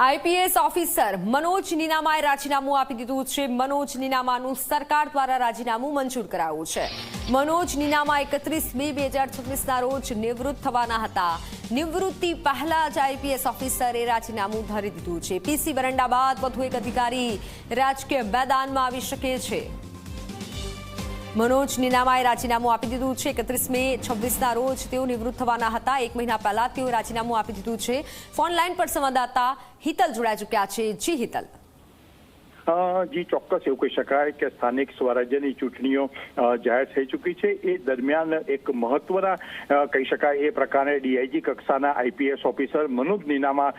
IPS officer Manoj નીનામાએ રાજીનામું આપી દીધું છે. મનોજ નીનામાનું સરકાર દ્વારા રાજીનામું મંજૂર કરાયું છે. મનોજ નીનામા 31 મે 2026ના રોજ નિવૃત્ત થવાના હતા. નિવૃત્તિ પહેલા જ આઈપીએસ ઓફિસરે રાજીનામું ધરી દીધું છે. પીસી બરંડા બાદ વધુ એક અધિકારી રાજકીય મેદાનમાં આવી શકે છે. મનોજ નીનામાએ રાજીનામું આપી દીધું છે. 31 મે 26ના રોજ તેઓ નિવૃત્ત થવાના હતા. એક મહિના પહેલા તેઓ રાજીનામું આપી દીધું છે. ફોન લાઈન પર સંવાદદાતા હિતલ જોડાઈ ચૂક્યા છે. જી હિતલ. જી ચોક્કસ એવું કહી શકાય કે સ્થાનિક સ્વરાજ્યની ચૂંટણીઓ જાહેર થઈ ચૂકી છે. એ દરમિયાન એક મહત્વના કહી શકાય એ પ્રકારે ડીઆઈજી કક્ષાના આઈપીએસ ઓફિસર મનોજ નીનામા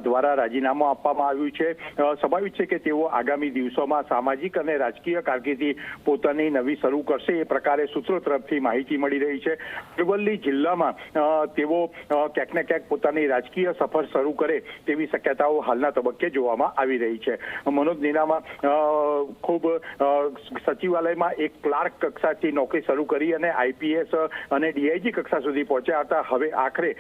દ્વારા રાજીનામું આપવામાં આવ્યું છે. સ્વાભાવિક છે કે તેઓ આગામી દિવસોમાં સામાજિક અને રાજકીય કારકિર્દી પોતાની નવી શરૂ કરશે એ પ્રકારે સૂત્રો તરફથી માહિતી મળી રહી છે. અરવલ્લી જિલ્લામાં તેઓ ક્યાંક ને ક્યાંક પોતાની રાજકીય સફર શરૂ કરે તેવી શક્યતાઓ હાલના તબક્કે જોવામાં આવી રહી છે. મનોજ નીનામા ખૂબ સચિવાલયમાં એક ક્લાર્ક કક્ષાથી નોકરી શરૂ કરી અને આઈપીએસ અને ડીઆઈજી કક્ષા સુધી પહોંચ્યા હતા. હવે આખરે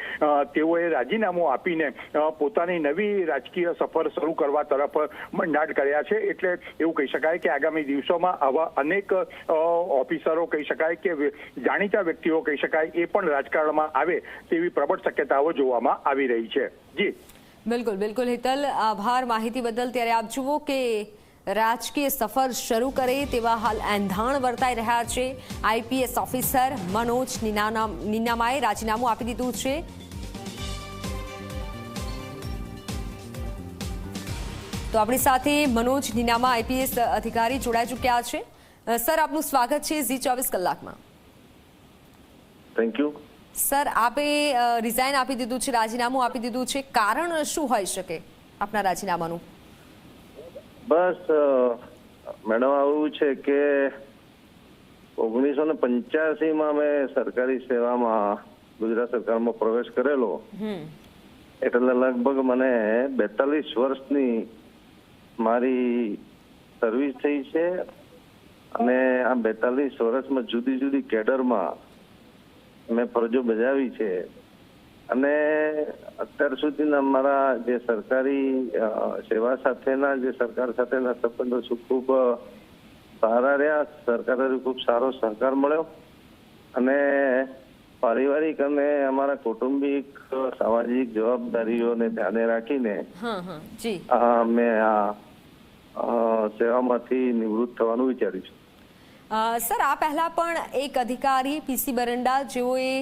તેઓએ રાજીનામું આપીને પોતાની નવી રાજકીય સફર શરૂ કરવા તરફ મંડાણ કર્યા છે. એટલે એવું કહી શકાય કે આગામી દિવસોમાં આવા અનેક ઓફિસરો કહી શકાય કે જાણીતા વ્યક્તિઓ કહી શકાય એ પણ રાજકારણમાં આવે તેવી પ્રબળ શક્યતાઓ જોવામાં આવી રહી છે. જી બિલકુલ હિતલ, આભાર માહિતી બદલ. ત્યારે આપ જુઓ કે રાજકીય સફર શરૂ કરે તેવા હાલ એંધાણ વર્તાઈ રહ્યા છે. આઈપીએસ ઓફિસર મનોજ નીનામાએ રાજીનામું આપી દીધું છે. તો આપણી સાથે મનોજ નીનામા આઈપીએસ અધિકારી જોડાઈ ચૂક્યા છે. સર, આપનું સ્વાગત છે ઝી 24 કલાકમાં. Thank you. સર, આપે રિઝાઇન આપી દીધું છે, રાજીનામું આપી દીધું છે. કારણ શું હોઈ શકે આપના રાજીનામાનું? બસ મેડમ, આવું છે કે 1985માં મેં સરકારી સેવામાં ગુજરાત સરકારમાં પ્રવેશ કરેલો. એટલે લગભગ મને 42 વર્ષની મારી સર્વિસ થઈ છે. અને આ 42 વર્ષમાં જુદી જુદી કેડરમાં મેં ફરજો બજાવી છે. અને અત્યાર સુધીના મારા જે સરકારી સેવા સાથેના જે સરકાર સાથેના સંબંધો ખૂબ સારા રહ્યા. સરકારે ખૂબ સારો સહકાર મળ્યો અને પારિવારિક અને અમારા કૌટુંબિક સામાજિક જવાબદારીઓને ધ્યાને રાખીને મેં આ સેવામાંથી નિવૃત્ત થવાનું વિચાર્યું છે. સર, આ પહેલા પણ એક અધિકારી પીસી બરંડા જેઓએ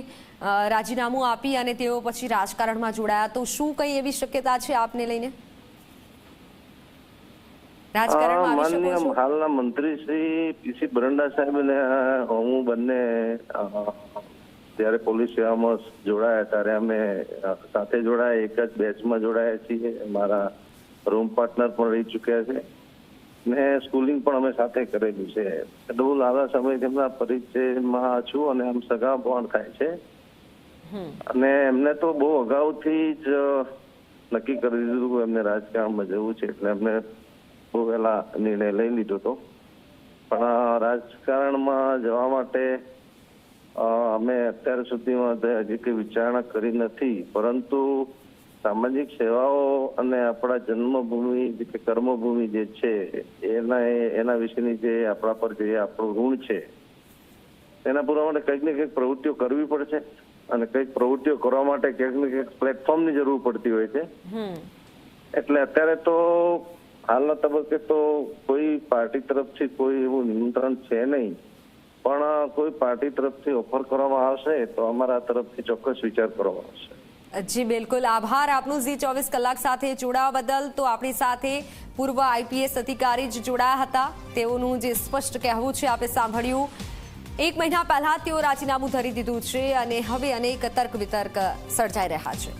રાજીનામું આપી અને તેઓ પછી રાજકારણમાં જોડાયા. તો શું કઈ એવી શક્યતા છે આપને લઈને? માનનીય હાલના મંત્રી શ્રી પીસી બરંડા સાહેબ અને હું બંને જયારે પોલીસ સેવામાં જોડાયા ત્યારે અમે સાથે જોડાયા, એક જ બેચમાં જોડાયા છીએ. મારા રૂમ પાર્ટનર પણ રહી ચુક્યા છે ને સ્કૂલિંગ પણ અમે સાથે કરેલું છે. બહુ લાંબા સમયથી એમના પરિચયમાં છું અને આમ સગા પણ થાય છે. અને એમને તો બહુ અગાઉથી જ નક્કી કરી દીધું એમને રાજકારણમાં જવું છે. એટલે એમને બહુ વહેલા નિર્ણય લઈ લીધો હતો. પણ રાજકારણમાં જવા માટે અમે અત્યાર સુધીમાં હજી કઈ વિચારણા કરી નથી. પરંતુ સામાજિક સેવાઓ અને આપણા જન્મભૂમિ કે કર્મભૂમિ જે છે એના વિશેની જે આપણા પર જે આપણું ઋણ છે એના પૂરવા માટે કંઈક ને કંઈક પ્રવૃત્તિઓ કરવી પડશે. અને કંઈક પ્રવૃત્તિઓ કરવા માટે ક્યાંક ને ક્યાંક પ્લેટફોર્મની જરૂર પડતી હોય છે. એટલે અત્યારે તો હાલના તબક્કે તો કોઈ પાર્ટી તરફથી કોઈ એવું નિમંત્રણ છે નહીં. પણ કોઈ પાર્ટી તરફથી ઓફર કરવામાં આવશે તો અમારા તરફથી ચોક્કસ વિચાર કરવામાં આવશે. જી બિલકુલ, આભાર આપનું ઝી 24 કલાક સાથે જોડાવા બદલ. તો આપણી સાથે પૂર્વ આઈપીએસ અધિકારી જ જોડાયા હતા. તેઓનું જે સ્પષ્ટ કહેવું છે આપણે સાંભળ્યું. એક મહિના પહેલા તેઓ રાજીનામું ધરી દીધું છે અને હવે અનેક તર્ક વિતર્ક સર્જાઈ રહ્યા છે.